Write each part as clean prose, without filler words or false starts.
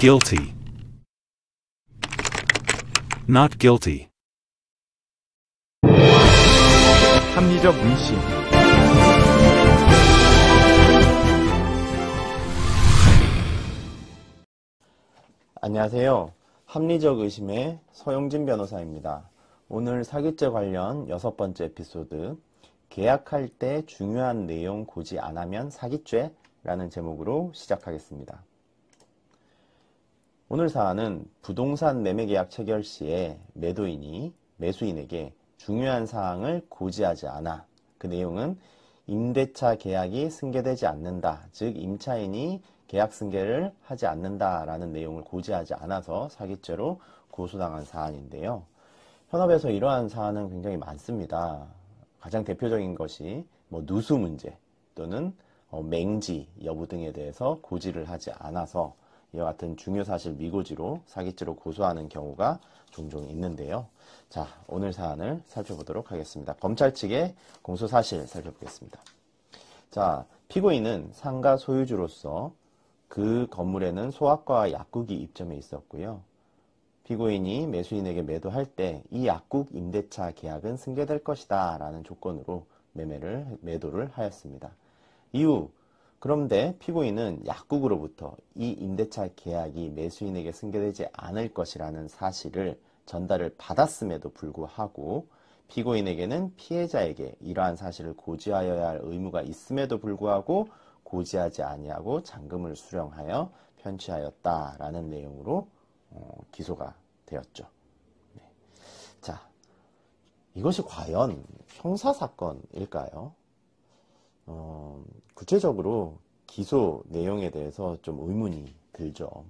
guilty, not guilty. 합리적 의심. 안녕하세요. 합리적 의심의 서용진 변호사입니다. 오늘 사기죄 관련 6번째 에피소드, 계약할 때 중요한 내용 고지 안 하면 사기죄 라는 제목으로 시작하겠습니다. 오늘 사안은 부동산 매매계약 체결 시에 매도인이 매수인에게 중요한 사항을 고지하지 않아, 그 내용은 임대차 계약이 승계되지 않는다, 즉 임차인이 계약 승계를 하지 않는다라는 내용을 고지하지 않아서 사기죄로 고소당한 사안인데요. 현업에서 이러한 사안은 굉장히 많습니다. 가장 대표적인 것이 누수 문제 또는 맹지 여부 등에 대해서 고지를 하지 않아서 이와 같은 중요사실 미고지로 사기죄로 고소하는 경우가 종종 있는데요. 자, 오늘 사안을 살펴보도록 하겠습니다. 검찰 측의 공소사실 살펴보겠습니다. 자, 피고인은 상가 소유주로서 그 건물에는 소압과 약국이 입점해 있었고요. 피고인이 매수인에게 매도할 때 이 약국 임대차 계약은 승계될 것이다 라는 조건으로 매도를 하였습니다. 이후 그런데 피고인은 약국으로부터 이 임대차 계약이 매수인에게 승계되지 않을 것이라는 사실을 전달을 받았음에도 불구하고 피고인에게는 피해자에게 이러한 사실을 고지하여야 할 의무가 있음에도 불구하고 고지하지 아니하고 잔금을 수령하여 편취하였다라는 내용으로 기소가 되었죠. 네. 자, 이것이 과연 형사사건일까요? 구체적으로 기소 내용에 대해서 좀 의문이 들죠.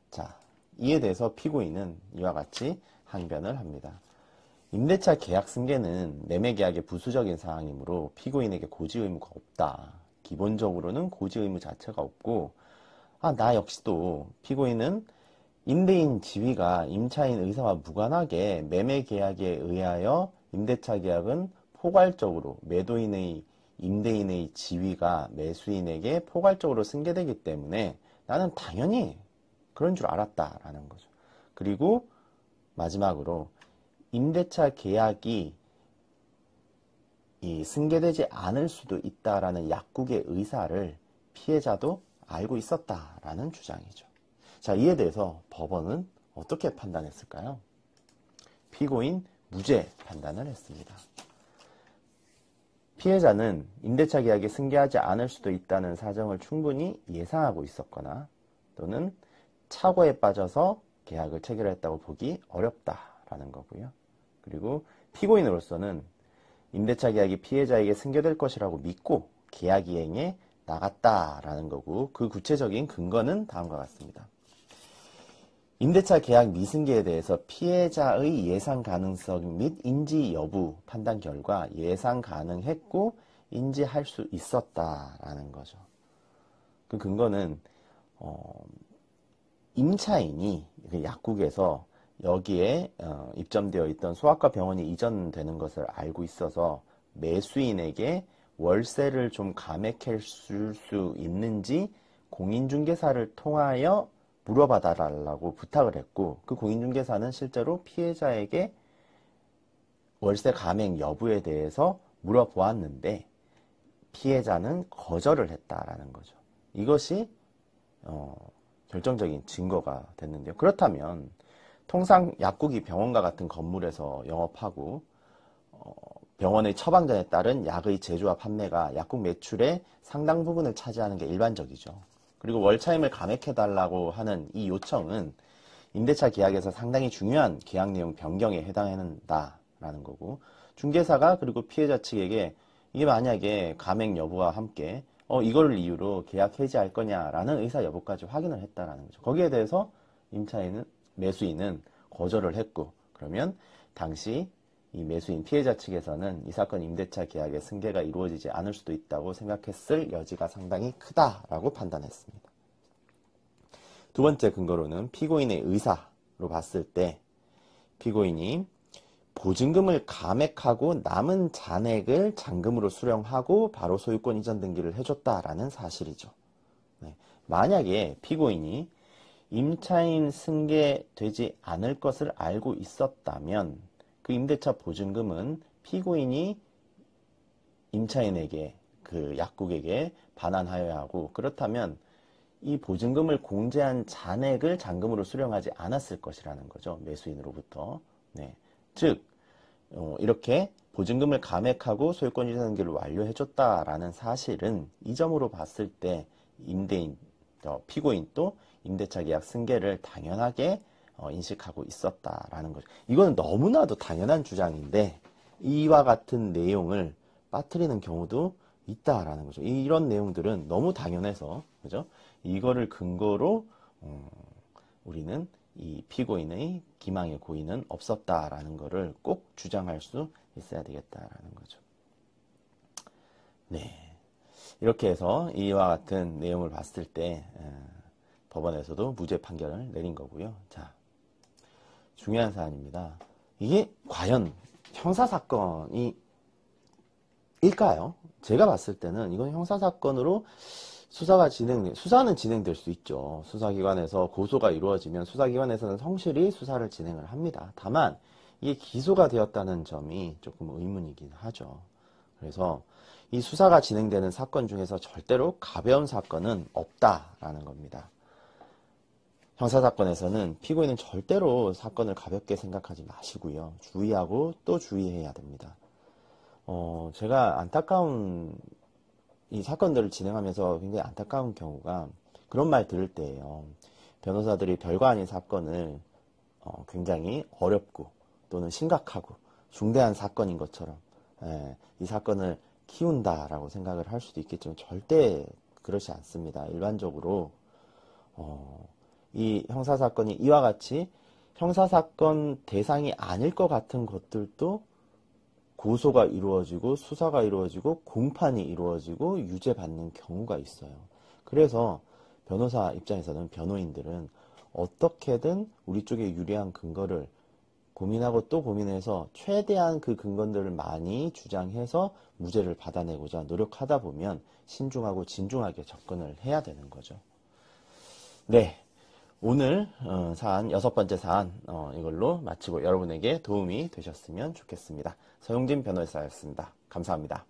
자, 이에 대해서 피고인은 이와 같이 항변을 합니다. 임대차 계약 승계는 매매계약의 부수적인 사항이므로 피고인에게 고지 의무가 없다. 기본적으로는 고지 의무 자체가 없고, 나 역시도 피고인은 임대인 지위가 임차인 의사와 무관하게 매매계약에 의하여 임대차 계약은 포괄적으로 매도인의 임대인의 지위가 매수인에게 포괄적으로 승계되기 때문에 나는 당연히 그런 줄 알았다라는 거죠. 그리고 마지막으로 임대차 계약이 승계되지 않을 수도 있다라는 약국의 의사를 피해자도 알고 있었다라는 주장이죠. 자, 이에 대해서 법원은 어떻게 판단했을까요? 피고인 무죄 판단을 했습니다. 피해자는 임대차 계약이 승계하지 않을 수도 있다는 사정을 충분히 예상하고 있었거나 또는 착오에 빠져서 계약을 체결했다고 보기 어렵다라는 거고요. 그리고 피고인으로서는 임대차 계약이 피해자에게 승계될 것이라고 믿고 계약 이행에 나갔다라는 거고, 그 구체적인 근거는 다음과 같습니다. 임대차 계약 미승계에 대해서 피해자의 예상 가능성 및 인지 여부 판단 결과 예상 가능했고 인지할 수 있었다라는 거죠. 그 근거는 임차인이 약국에서 여기에 입점되어 있던 소아과 병원이 이전되는 것을 알고 있어서 매수인에게 월세를 좀 감액할 수 있는지 공인중개사를 통하여 물어봐 달라고 부탁을 했고, 그 공인중개사는 실제로 피해자에게 월세 감액 여부에 대해서 물어보았는데 피해자는 거절을 했다라는 거죠. 이것이 결정적인 증거가 됐는데요. 그렇다면 통상 약국이 병원과 같은 건물에서 영업하고 병원의 처방전에 따른 약의 제조와 판매가 약국 매출의 상당 부분을 차지하는 게 일반적이죠. 그리고 월차임을 감액해달라고 하는 이 요청은 임대차 계약에서 상당히 중요한 계약 내용 변경에 해당한다라는 거고, 중개사가 그리고 피해자 측에게 이게 만약에 감액 여부와 함께 이걸 이유로 계약 해지할 거냐라는 의사 여부까지 확인을 했다라는 거죠. 거기에 대해서 매수인은 거절을 했고, 그러면 당시 이 매수인 피해자 측에서는 이 사건 임대차 계약의 승계가 이루어지지 않을 수도 있다고 생각했을 여지가 상당히 크다라고 판단했습니다. 두 번째 근거로는 피고인의 의사로 봤을 때 피고인이 보증금을 감액하고 남은 잔액을 잔금으로 수령하고 바로 소유권 이전 등기를 해줬다라는 사실이죠. 네. 만약에 피고인이 임차인 승계되지 않을 것을 알고 있었다면 그 임대차 보증금은 피고인이 임차인에게 그 약국에게 반환하여야 하고, 그렇다면 이 보증금을 공제한 잔액을 잔금으로 수령하지 않았을 것이라는 거죠. 매수인으로부터. 네. 즉 이렇게 보증금을 감액하고 소유권 이전 승계를 완료해줬다라는 사실은 이 점으로 봤을 때 임대인, 피고인 또 임대차 계약 승계를 당연하게 인식하고 있었다라는 거죠. 이거는 너무나도 당연한 주장인데 이와 같은 내용을 빠뜨리는 경우도 있다라는 거죠. 이런 내용들은 너무 당연해서, 그죠? 이거를 근거로 우리는 이 피고인의 기망의 고의는 없었다라는 것을 꼭 주장할 수 있어야 되겠다라는 거죠. 네, 이렇게 해서 이와 같은 내용을 봤을 때 법원에서도 무죄 판결을 내린 거고요. 자, 중요한 사안입니다. 이게 과연 형사사건이 일까요? 제가 봤을 때는 이건 형사사건으로 수사는 진행될 수 있죠. 수사기관에서 고소가 이루어지면 수사기관에서는 성실히 수사를 진행을 합니다. 다만 이게 기소가 되었다는 점이 조금 의문이긴 하죠. 그래서 이 수사가 진행되는 사건 중에서 절대로 가벼운 사건은 없다라는 겁니다. 형사사건에서는 피고인은 절대로 사건을 가볍게 생각하지 마시고요. 주의하고 또 주의해야 됩니다. 제가 안타까운 이 사건들을 진행하면서 굉장히 안타까운 경우가 그런 말 들을 때예요. 변호사들이 별거 아닌 사건을 굉장히 어렵고 또는 심각하고 중대한 사건인 것처럼 이 사건을 키운다라고 생각을 할 수도 있겠지만 절대 그렇지 않습니다. 일반적으로 이 형사사건이 이와 같이 형사사건 대상이 아닐 것 같은 것들도 고소가 이루어지고 수사가 이루어지고 공판이 이루어지고 유죄받는 경우가 있어요. 그래서 변호사 입장에서는, 변호인들은 어떻게든 우리 쪽에 유리한 근거를 고민하고 또 고민해서 최대한 그 근거들을 많이 주장해서 무죄를 받아내고자 노력하다 보면 신중하고 진중하게 접근을 해야 되는 거죠. 네, 오늘 사안, 6번째 사안 이걸로 마치고 여러분에게 도움이 되셨으면 좋겠습니다. 서용진 변호사였습니다. 감사합니다.